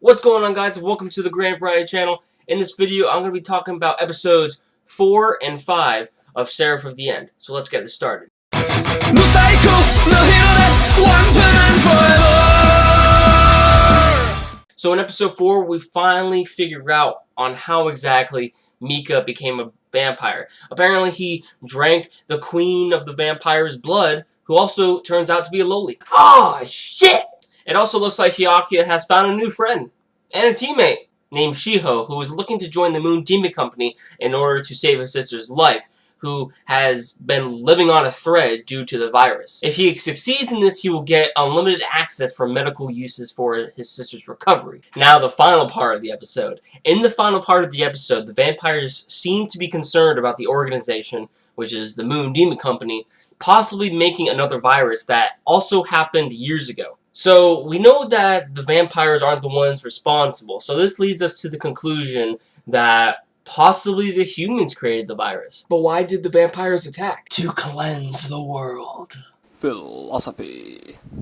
What's going on, guys, and welcome to the Grand Variety channel. In this video, I'm going to be talking about episodes 4 and 5 of Seraph of the End. So let's get this started. So in episode 4, we finally figured out on how exactly Mika became a vampire. Apparently, he drank the queen of the vampires' blood, who also turns out to be a loli. Ah, shit! It also looks like Hyakuya has found a new friend and a teammate named Shiho, who is looking to join the Moon Demon Company in order to save his sister's life, who has been living on a thread due to the virus. If he succeeds in this, he will get unlimited access for medical uses for his sister's recovery. Now, the final part of the episode. In the final part of the episode, the vampires seem to be concerned about the organization, which is the Moon Demon Company, possibly making another virus that also happened years ago. So, we know that the vampires aren't the ones responsible, so this leads us to the conclusion that possibly the humans created the virus. But why did the vampires attack? To cleanse the world. Philosophy.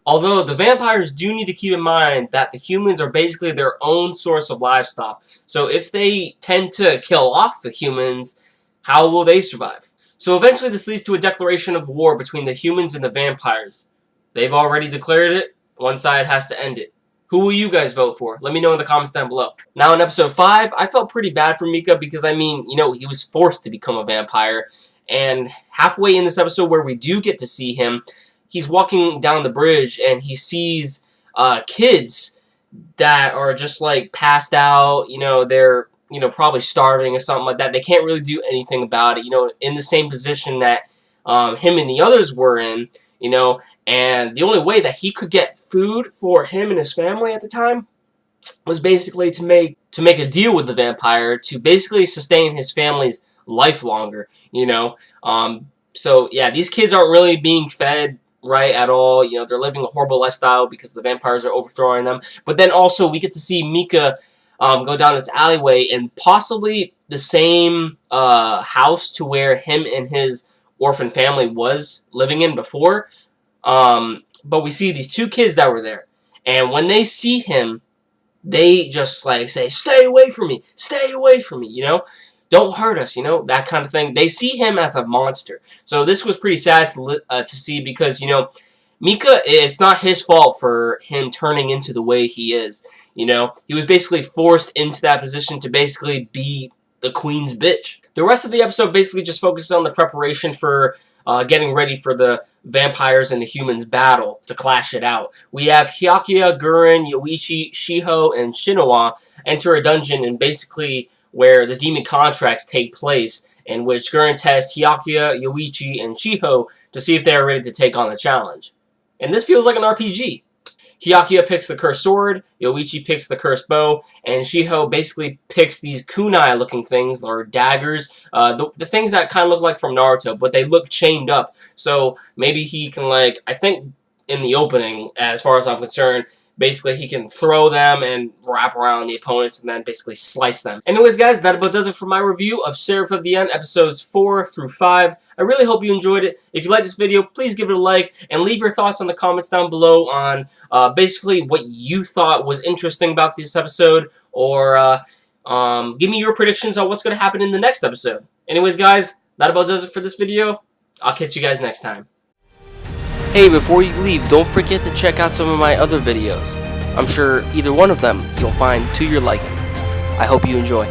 Although, the vampires do need to keep in mind that the humans are basically their own source of livestock. So if they tend to kill off the humans, how will they survive? So eventually this leads to a declaration of war between the humans and the vampires. They've already declared it. One side has to end it. Who will you guys vote for? Let me know in the comments down below. Now in episode 5, I felt pretty bad for Mika because, I mean, you know, he was forced to become a vampire. And halfway in this episode where we do get to see him, he's walking down the bridge and he sees kids that are just like passed out. You know, they're, you know, probably starving or something like that. They can't really do anything about it, you know, in the same position that him and the others were in. You know, and the only way that he could get food for him and his family at the time was basically to make a deal with the vampire to basically sustain his family's life longer, you know. So, yeah, these kids aren't really being fed right at all. You know, they're living a horrible lifestyle because the vampires are overthrowing them. But then also we get to see Mika go down this alleyway and possibly the same house to where him and his orphan family was living in before, but we see these two kids that were there, and when they see him, they just like say, stay away from me, you know, don't hurt us, you know, that kind of thing. They see him as a monster. So this was pretty sad to see because, you know, Mika, it's not his fault for him turning into the way he is, you know. He was basically forced into that position to basically be the queen's bitch. The rest of the episode basically just focuses on the preparation for getting ready for the vampires and the humans battle to clash it out. We have Hyakuya, Gurren, Yoichi, Shiho, and Shinoa enter a dungeon and basically where the demon contracts take place, in which Gurren tests Hyakuya, Yoichi, and Shiho to see if they are ready to take on the challenge. And this feels like an RPG. Hyakuya picks the cursed sword, Yoichi picks the cursed bow, and Shiho basically picks these kunai-looking things, or daggers, the things that kind of look like from Naruto, but they look chained up. So maybe he can, like, I think in the opening, as far as I'm concerned, basically he can throw them and wrap around the opponents and then basically slice them. Anyways, guys, that about does it for my review of Seraph of the End, episodes 4 through 5. I really hope you enjoyed it. If you like this video, please give it a like and leave your thoughts in the comments down below on basically what you thought was interesting about this episode, or give me your predictions on what's going to happen in the next episode. Anyways, guys, that about does it for this video. I'll catch you guys next time. Hey, before you leave, don't forget to check out some of my other videos. I'm sure either one of them you'll find to your liking. I hope you enjoy.